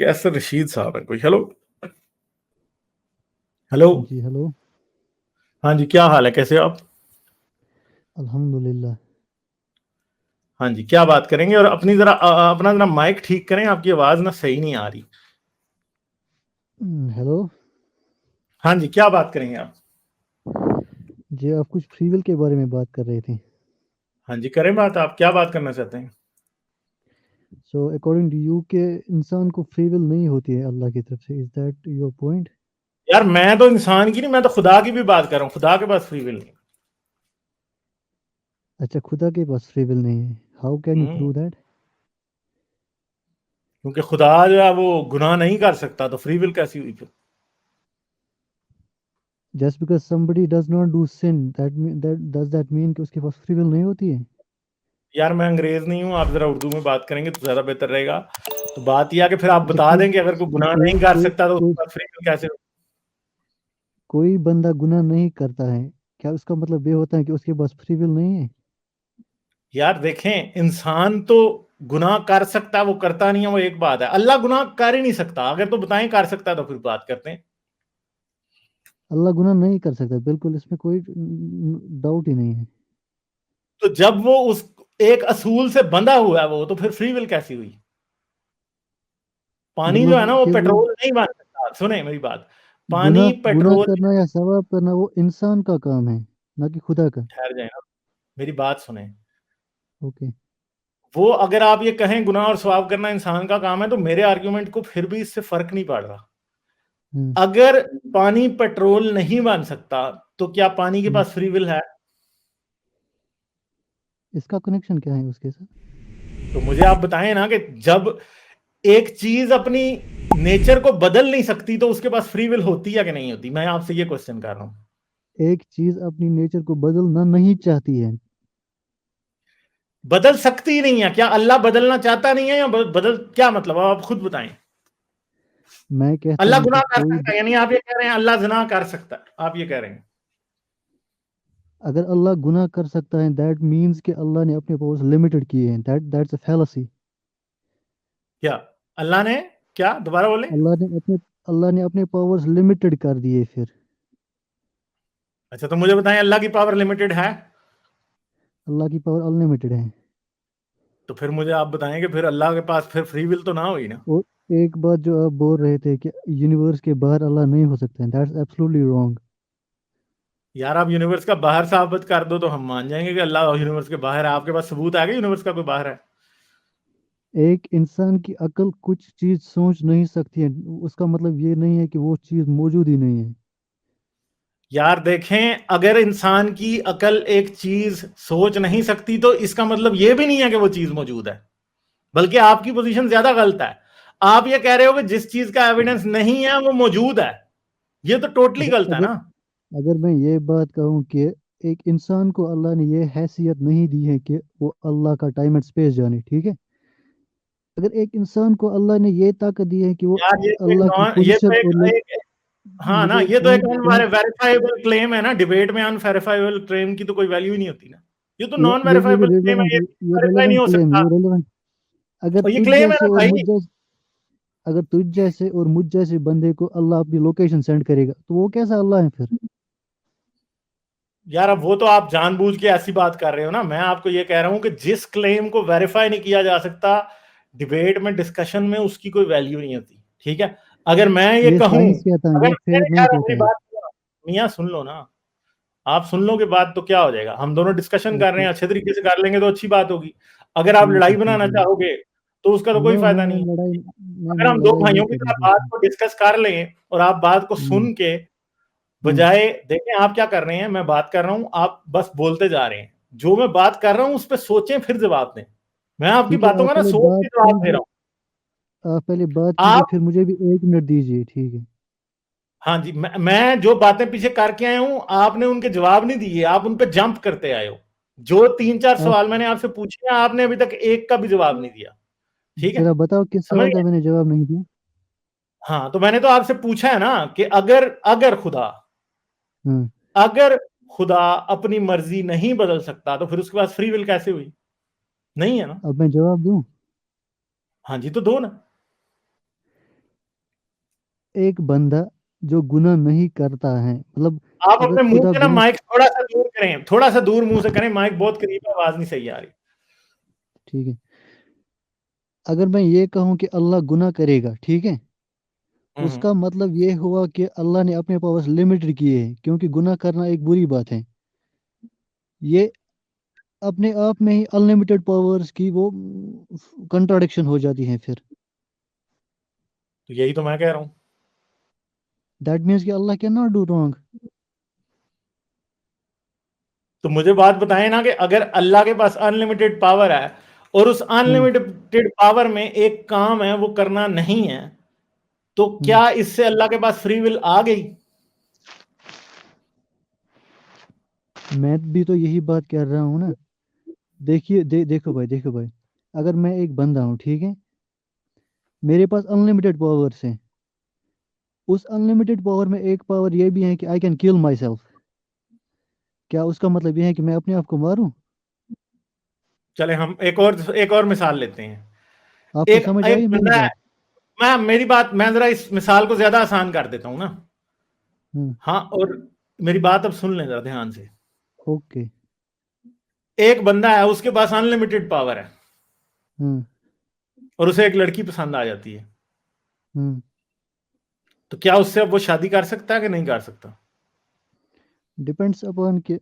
کیسے رشید صاحب ہیں کوئی؟ ہیلو ہیلو جی ہلو. ہاں جی، کیا حال ہے؟ کیسے آپ؟ الحمد للہ. ہاں جی، کیا بات کریں گے؟ اور اپنا ذرا مائک ٹھیک کریں، آپ کی آواز نہ صحیح نہیں آ رہی. ہیلو. ہاں جی، کیا بات کریں گے آپ؟ جی آپ کچھ فری ول کے بارے میں بات کر رہے تھے. ہاں جی، کریں بات. آپ کیا بات کرنا چاہتے ہیں؟ سو اکارڈنگ ٹو یو کہ انسان کو فری ول نہیں ہوتی ہے اللہ کی طرف سے. Is that your point? یار میں تو انسان کی نہیں، میں تو خدا کی بھی بات کر رہا ہوں. خدا کے پاس فری ول نہیں. اچھا خدا کے پاس فری ول نہیں ہے. How can you prove that? کیونکہ خدا جو ہے وہ گناہ نہیں کر سکتا، تو فری ول کیسی ہوئی پھر؟ Just because somebody does not do sin does that mean کہ اس کے پاس فری ول نہیں ہوتی ہے؟ یار میں انگریز نہیں ہوں، آپ ذرا اردو میں بات کریں گے تو زیادہ بہتر رہے گا. تو بات یہ ہے کہ پھر آپ اچھا بتا دیں کہ اگر کوئی گناہ نہیں کر سکتا تو اس کے پاس فری ول کیسے ہو؟ کوئی بندہ گناہ نہیں کرتا ہے، کیا اس کا مطلب یہ ہوتا ہے کہ اس کے پاس فری ول نہیں ہے؟ یار دیکھیں، انسان تو گناہ کر سکتا ہے، وہ کرتا نہیں ہے، وہ ایک بات ہے. اللہ گناہ کر ہی نہیں سکتا. اگر تو بتائیں کر سکتا ہے تو پھر بات کرتے ہیں. اللہ گناہ نہیں کر سکتا، بالکل اس میں کوئی ڈاؤٹ ہی نہیں ہے. تو جب وہ اس ایک اصول سے بندھا ہوا ہے وہ، تو پھر فری ول کیسی ہوئی؟ پانی جو ہے نا مطلب وہ کہ وہ پیٹرول نہیں بن سکتا. سنیں میری بات، پانی گناہ پیٹرول. کرنا یا ثواب کرنا وہ انسان کا کام ہے، نہ کہ خدا کا. ٹھہر جائیں نا، میری بات سنیں. اوکے. وہ اگر آپ یہ کہیں گناہ اور ثواب کرنا انسان کا کام ہے، تو میرے آرگیومنٹ کو پھر بھی اس سے فرق نہیں پڑ رہا. اگر پانی پیٹرول نہیں بن سکتا تو کیا پانی کے پاس فری ول ہے؟ اس کا کنیکشن کیا ہے اس کے ساتھ؟ تو مجھے آپ بتائیں نا کہ جب ایک چیز اپنی نیچر کو بدل نہیں سکتی تو اس کے پاس فری ول ہوتی ہے کہ نہیں ہوتی؟ میں آپ سے یہ کوسچن کر رہا ہوں. ایک چیز اپنی نیچر کو بدلنا نہیں چاہتی ہے. بدل سکتی نہیں ہے. کیا اللہ بدلنا چاہتا نہیں ہے یا بدل؟ کیا مطلب آپ خود بتائیں. میں کہتا اللہ ہوں کہ گناہ کر کوئی سکتا ہے، یعنی آپ یہ کہہ رہے ہیں اللہ زنا کر سکتا ہے، آپ یہ کہہ رہے ہیں. اگر اللہ گناہ کر سکتا ہے دیٹ مینز کہ اللہ نے اپنے پاورز لمیٹڈ کیے ہیں. That's a fallacy. کیا اللہ نے کیا؟ دوبارہ بولیں. اللہ نے اپنے پاورز لمیٹڈ کر دیے پھر. اچھا تو مجھے بتائیں، اللہ کی پاور لمیٹڈ ہے؟ اللہ کی پاور انلمیٹڈ ہے. تو پھر مجھے آپ بتائیں کہ پھر اللہ کے پاس پھر فری ول تو نہ ہوئی نا. اور ایک بات جو آپ بول رہے تھے کہ یونیورس کے باہر اللہ نہیں ہو سکتا ہے، دیٹس ایبسلیٹلی رانگ. یار آپ یونیورس کا باہر ثابت کر دو تو ہم مان جائیں گے کہ اللہ یونیورس کے باہر ہے. آپ کے پاس ثبوت ہے کہ یونیورس کا کوئی باہر ہے؟ ایک انسان کی عقل کچھ چیز سوچ نہیں سکتی ہے، اس کا مطلب یہ نہیں ہے کہ وہ چیز موجود ہی نہیں ہے. یار دیکھیں، اگر انسان کی عقل ایک چیز سوچ نہیں سکتی تو اس کا مطلب یہ بھی نہیں ہے کہ وہ چیز موجود ہے. بلکہ آپ کی پوزیشن زیادہ غلط ہے. آپ یہ کہہ رہے ہو کہ جس چیز کا ایویڈنس نہیں ہے وہ موجود ہے. یہ تو ٹوٹلی غلط ہے نا. اگر میں یہ بات کہوں کہ ایک انسان کو اللہ نے یہ حیثیت نہیں دی ہے کہ وہ اللہ کا ٹائم اینڈ اسپیس جانے، ٹھیک ہے. اگر ایک انسان کو اللہ نے یہ طاقت دی ہے کہ وہ یار اللہ کی پوزیشن اور ہاں نا، مجھے یہ تو ایک پوائنٹ ویریفائبل کلیم ہے نا. ڈیبیٹ میں انویریفائبل کلیم کی تو کوئی ویلیو ہی نہیں ہوتی نا. یہ تو نان ویریفائبل کلیم ہے، یہ ویریفائی نہیں ہو سکتا. اگر اور یہ تجھ کلیم ہے جیسے نا اور بھائی. مجھ جیسے اگر تجھ جیسے اور مجھ جیسے بندے کو اللہ اپنی لوکیشن سینڈ کرے گا تو وہ کیسا اللہ ہے پھر؟ یار اب وہ تو آپ جان بوجھ کے ایسی بات کر رہے ہو نا. میں آپ کو یہ کہہ رہا ہوں کہ جس کلیم کو ویریفائی نہیں کیا جا سکتا، ڈیبیٹ میں ڈسکشن میں اس کی کوئی ویلیو نہیں ہوتی. ٹھیک ہے، اگر میں یہ کہوں، سائنس کہتا ہے، یہ فیز نہیں کہتا ہے. میاں سن لو نا، آپ سن لو کے بعد تو کیا ہو جائے گا. ہم دونوں ڈسکشن کر رہے ہیں، اچھے طریقے سے کر لیں گے تو اچھی بات ہوگی. اگر آپ لڑائی بنانا چاہو گے تو اس کا تو کوئی فائدہ نہیں ہے. اگر ہم دو بھائیوں کی طرح بات کو ڈسکس کر لیں اور آپ بات کو سن کے بجائے دیکھیں آپ کیا کر رہے ہیں، میں بات کر رہا ہوں، آپ بس بولتے جا رہے ہیں. جو میں بات کر رہا ہوں اس پہ سوچیں پھر جواب دیں. میں آپ کی باتوں کا نا سوچ کے جواب دے رہا ہوں. آپ پہلے بات کیجیے، پھر مجھے بھی 1 منٹ دیجیے، ٹھیک ہے. ہاں جی، میں جو باتیں پیچھے کر کے آیا ہوں آپ نے ان کے جواب نہیں دیے، آپ ان پہ جمپ کرتے آئے ہو. جو 3-4 سوال میں نے آپ سے پوچھے ہیں آپ نے ابھی تک ایک کا بھی جواب نہیں دیا. ٹھیک ہے، ذرا بتاؤ کس سمجھ سوال کا گئے؟ میں نے جواب نہیں دیا. ہاں تو میں نے تو آپ سے پوچھا ہے نا کہ اگر خدا اپنی مرضی نہیں بدل سکتا تو پھر اس کے پاس فری ول کیسے ہوئی؟ نہیں ہے نا. اب میں جواب دوں؟ ہاں جی تو دو نا. ایک بندہ جو گناہ نہیں کرتا ہے، مطلب آپ اگر اپنے منہ خدا سے نا گناہ، مائک تھوڑا سا دور کریں، تھوڑا سا دور منہ سے کریں، مائک بہت قریب ہے، آواز نہیں صحیح آ رہی. ٹھیک ہے، اگر میں یہ کہوں کہ اللہ گناہ کرے گا، ٹھیک ہے، اس کا مطلب یہ ہوا کہ اللہ نے اپنے پاورز لمیٹڈ کیے ہیں، کیونکہ گناہ کرنا ایک بری بات ہے. یہ اپنے آپ میں ہی انلمیٹڈ پاورز کی وہ کنٹراڈکشن ہو جاتی ہیں پھر. تو یہی تو میں کہہ رہا ہوں. دیٹ مینس کہ اللہ کین ناٹ ڈو رانگ. تو مجھے بات بتائیں نا کہ اگر اللہ کے پاس انلمیٹڈ پاور ہے اور اس انلمیٹڈ پاور میں ایک کام ہے وہ کرنا نہیں ہے، تو کیا اس سے اللہ کے پاس فری ول آ گئی؟ میں بھی تو یہی بات کر رہا ہوں نا. دیکھیے دیکھو بھائی، اگر میں ایک بندہ ہوں، ٹھیک ہے، میرے پاس انلمیٹڈ پاورز ہیں. اس انلمیٹڈ پاور میں ایک پاور یہ بھی ہے کہ آئی کین کل مائی سیلف. کیا اس کا مطلب یہ ہے کہ میں اپنے آپ کو ماروں؟ چلے ہم ایک اور مثال لیتے ہیں. آپ کو سمجھ ایک آئی میری بندہ بات؟ ہے، میں ذرا اس مثال کو زیادہ آسان کر دیتا ہوں نا. ہاں، اور میری بات اب سن لیں ذرا دھیان سے. اوکے. ایک بندہ ہے، اس کے پاس انلمیٹڈ پاور ہے، اور اسے ایک لڑکی پسند آ جاتی ہے. تو کیا اس سے اب وہ شادی کر سکتا ہے کہ نہیں کر سکتا؟ ڈپینڈس اپون کہ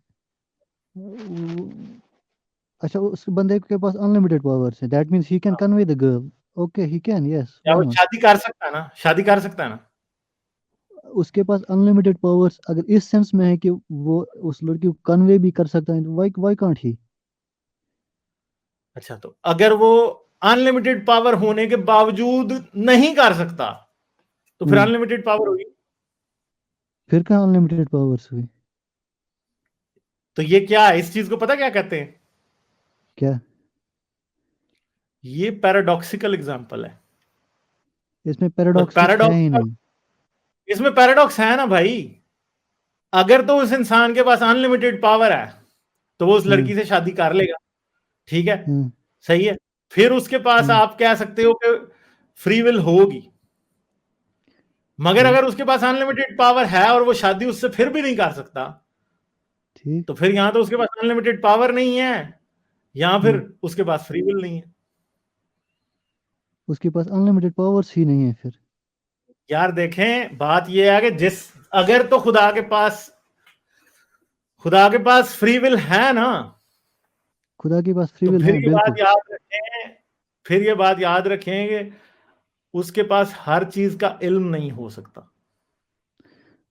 اچھا اس بندے کے پاس انلمیٹڈ پاورز ہیں، that means he can convey the girl. Okay, he can, yes, کیا وہ وائی ناٹ. شادی کر سکتا ہے نا؟ شادی کر سکتا ہے نا؟ اس کے پاس انلمیٹڈ پاورز اگر اس سینس میں ہے کہ وہ اس لڑکی کو کنوے بھی کر سکتا ہے، وائی کانٹ ہی؟ اچھا، تو اگر وہ انلمیٹڈ پاور ہونے کے باوجود نہیں کر سکتا تو پھر انلمیٹڈ پاور ہوگی؟ پھر کہاں انلمیٹڈ پاورز ہوئی؟ تو یہ کیا ہے؟ اس چیز کو پتہ کیا کہتے ہیں؟ کیا؟ یہ پیراڈاکسیکل اگزامپل ہے. اس میں پیراڈاکس ہے ہی نہیں. اس میں پیراڈاکس ہے نا بھائی. اگر تو اس انسان کے پاس انلمیٹڈ پاور ہے تو وہ اس لڑکی سے شادی کر لے گا، ٹھیک ہے، صحیح ہے. پھر اس کے پاس آپ کہہ سکتے ہو کہ فری ول ہوگی. مگر اگر اس کے پاس انلمیٹڈ پاور ہے اور وہ شادی اس سے پھر بھی نہیں کر سکتا، ٹھیک. تو پھر یہاں تو اس کے پاس انلمیٹڈ پاور نہیں ہے، یہاں پھر اس کے پاس فری ول نہیں ہے. اس کے پاس انلمیٹڈ پاورز ہی نہیں ہے پھر. یار دیکھیں، بات یہ ہے کہ اگر تو خدا کے پاس فری ول ہے نا، خدا کے پاس فری تو ول پھر ہے، یہ بالکل. بات یاد رکھیں، کہ اس کے پاس ہر چیز کا علم نہیں ہو سکتا.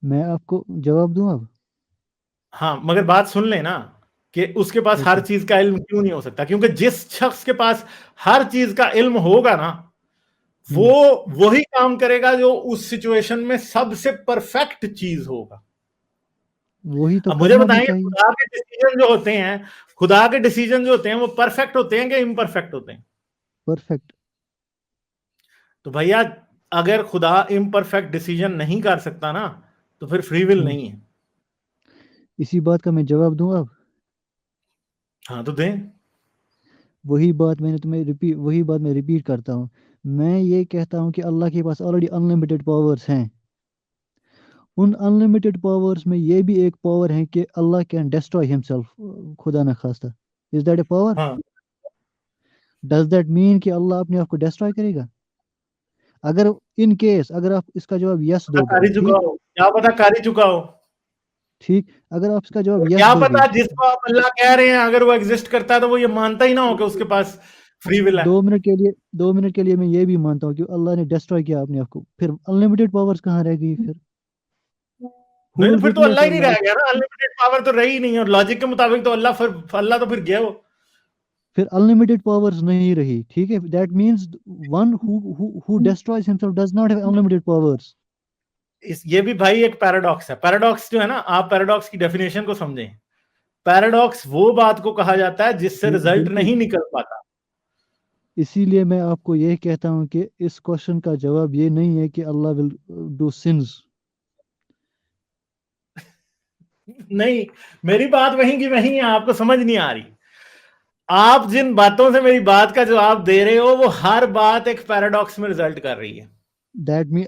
میں آپ کو جواب دوں اب؟ ہاں، مگر بات سن لیں نا کہ اس کے پاس ہر چیز کا علم کیوں نہیں ہو سکتا. کیونکہ جس شخص کے پاس ہر چیز کا علم ہوگا نا، وہ وہی کام کرے گا جو اس سچویشن میں سب سے پرفیکٹ چیز ہوگا. وہی تو اب مجھے کرنا بھی بتائیں، چاہیے. خدا کے ڈیسیجن جو ہوتے ہیں وہ پرفیکٹ ہوتے ہیں کہ امپرفیکٹ ہوتے ہیں؟ پرفیکٹ. تو بھیا اگر خدا امپرفیکٹ ڈیسیجن نہیں کر سکتا نا، تو پھر فری ول نہیں ہے. اسی بات کا میں جواب دوں اب؟ ہاں تو دیں. وہی بات میں ریپیٹ کرتا ہوں. میں یہ کہتا ہوں کہ اللہ کے پاس آلریڈی انلمیٹڈ پاورز ہیں. ان انلمیٹڈ پاورز میں یہ بھی ایک پاور ہے کہ اللہ کین ڈسٹرائے ہمسیلف، خدا نخواستہ. Is that a power? ہاں، ڈز دیٹ مین کہ اللہ اپنے آپ کو ڈسٹرائے کرے گا؟ اگر ان کیس اگر آپ اس کا جواب یس دو گے، کر ہی چکا ٹھیک ہو، کیا پتا کر ہی چکا ہو. ٹھیک، اگر آپ اس کا جواب اور یس کیا دو گے، پتا جس کو آپ اللہ کہہ رہے ہیں اگر وہ ایگزسٹ کرتا ہے تو وہ یہ مانتا ہی نہ ہو کہ اس کے پاس فری ول ہے. 2 منٹ کے لیے میں یہ بھی مانتا ہوں کہ اللہ نے ڈسٹرائے کیا اپنے آپ کو، پھر انلمیٹڈ پاورز کہاں رہ گئی پھر؟ Who نہیں تو will پھر تو replace اللہ ہی نہیں Allah? رہ گیا نا. انلمیٹڈ پاور تو رہی نہیں، اور لاجک کے مطابق تو اللہ تو پھر گیا وہ. پھر انلمیٹڈ پاورز نہیں رہی، ٹھیک ہے. That means one who destroys himself does not have unlimited powers. یہ بھی بھائی ایک پیراڈاکس ہے. پیراڈاکس جو ہے نا، آپ پیراڈاکس کی ڈیفینیشن کو سمجھیں. پیراڈاکس وہ بات کو کہا جاتا ہے جس سے رزلٹ بالکل. نہیں نکل پاتا. اسی لیے میں آپ کو یہ کہتا ہوں کہ اس کوشچن کا جواب یہ نہیں ہے کہ اللہ will do sins. نہیں، میری بات وہیں کی وہیں ہے، آپ کو سمجھ نہیں آ رہی. آپ جن باتوں سے میری بات کا جواب دے رہے ہو وہ ہر بات ایک پیراڈاکس میں رزلٹ کر رہی ہے. that mean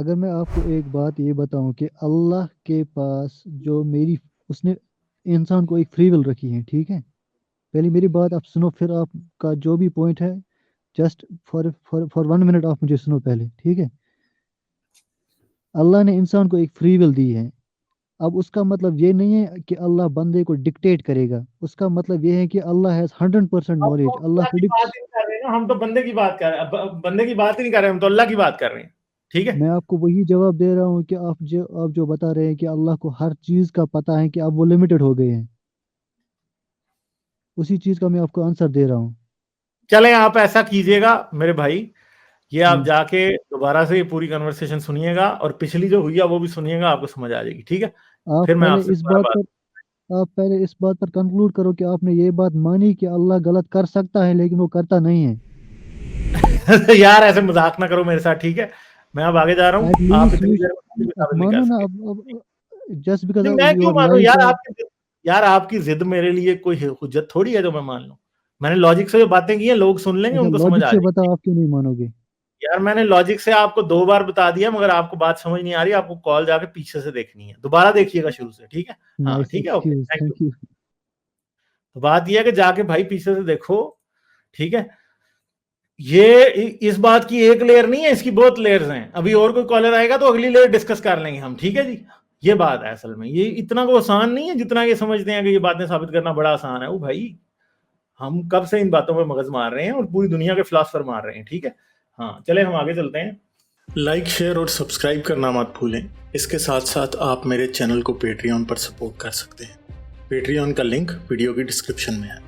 اگر میں آپ کو ایک بات یہ بتاؤں کہ اللہ کے پاس جو اس نے انسان کو ایک فری ول رکھی ہے، ٹھیک ہے، پہلے میری بات آپ سنو، پھر آپ کا جو بھی پوائنٹ ہے جسٹ فار 1 منٹ آپ مجھے سنو پہلے، ٹھیک ہے۔ اللہ نے انسان کو ایک فری ول دی ہے، اب اس کا مطلب یہ نہیں ہے کہ اللہ بندے کو ڈکٹیٹ کرے گا، اس کا مطلب یہ ہے کہ اللہ ہیز 100% ہم تو نالج، اللہ اللہ کی پریڈکٹس۔ بات ہی نہیں کر رہے نا، ہم تو بندے کی بات کر رہے ہیں، بندے کی بات ہی نہیں کر رہے، ہم تو اللہ کی بات کر رہے ہیں، ٹھیک ہے۔ میں آپ کو وہی جواب دے رہا ہوں کہ آپ جو بتا رہے ہیں کہ اللہ کو ہر چیز کا پتہ ہے کہ اب وہ لمیٹڈ ہو گئے ہیں، اسی چیز کا میں آپ کو آنسر دے رہا ہوں۔ چلیں آپ ایسا کیجئے گا میرے بھائی، یہ آپ ہم، جا کے دوبارہ سے یہ پوری کنورسیشن سنیے گا، اور پچھلی جو ہوئی ہے وہ بھی سنیے گا، آپ کو سمجھ آ جائے گی، ٹھیک ہے۔ آپ پھر میں پہلے آپ سے اس دوبارہ بات پر آپ پہلے اس بات پر کنکلوڈ کرو کہ آپ نے یہ بات مانی کہ اللہ غلط کر سکتا ہے لیکن وہ کرتا نہیں ہے۔ یار ایسے مذاق نہ کرو میرے ساتھ، ٹھیک ہے، میں اب آگے جا رہا ہوں، ایٹ آپ لیسٹ اتنی دیر میں اب ثابت نہیں کر مانو نا، سکے۔ اب جسٹ بیکاز نہیں میں یو کیوں آر مانوں لائک دیٹ۔ یار آپ کی ضد میرے لیے کوئی حجت تھوڑی ہے جو میں مان لوں، میں نے لاجک سے جو باتیں کی ہیں لوگ سن لیں گے، اچھا ان کو سمجھ لاجک آ سے جائے گی۔ بتاؤ، آپ کیوں نہیں مانو گے؟ یار میں نے لاجک سے آپ کو 2 بار بتا دیا، مگر آپ کو بات سمجھ نہیں آ رہی، آپ کو کال جا کے پیچھے سے دیکھنی ہے، دوبارہ دیکھیے گا شروع سے، ٹھیک ہے۔ ہاں نائس ٹھیک ہے، okay, excuse, thank you. Thank you. تو بات یہ ہے کہ جا کے بھائی پیچھے سے دیکھو، ٹھیک ہے۔ یہ اس بات کی ایک لیئر نہیں ہے، اس کی بہت لیئرز ہیں، ابھی اور کوئی کالر آئے گا تو اگلی لیئر ڈسکس کر لیں گے ہم، ٹھیک ہے جی۔ یہ بات ہے اصل میں، یہ اتنا کو آسان نہیں ہے جتنا یہ سمجھتے ہیں کہ یہ باتیں ثابت کرنا بڑا آسان ہے۔ وہ بھائی ہم کب سے ان باتوں پہ مغز مار رہے ہیں اور پوری دنیا کے فلاسفر مار رہے ہیں، ٹھیک ہے۔ ہاں چلیں ہم آگے چلتے ہیں۔ لائک، شیئر اور سبسکرائب کرنا مت بھولیں۔ اس کے ساتھ ساتھ آپ میرے چینل کو پیٹریون پر سپورٹ کر سکتے ہیں۔ پیٹریون کا لنک ویڈیو کی ڈسکرپشن میں ہے۔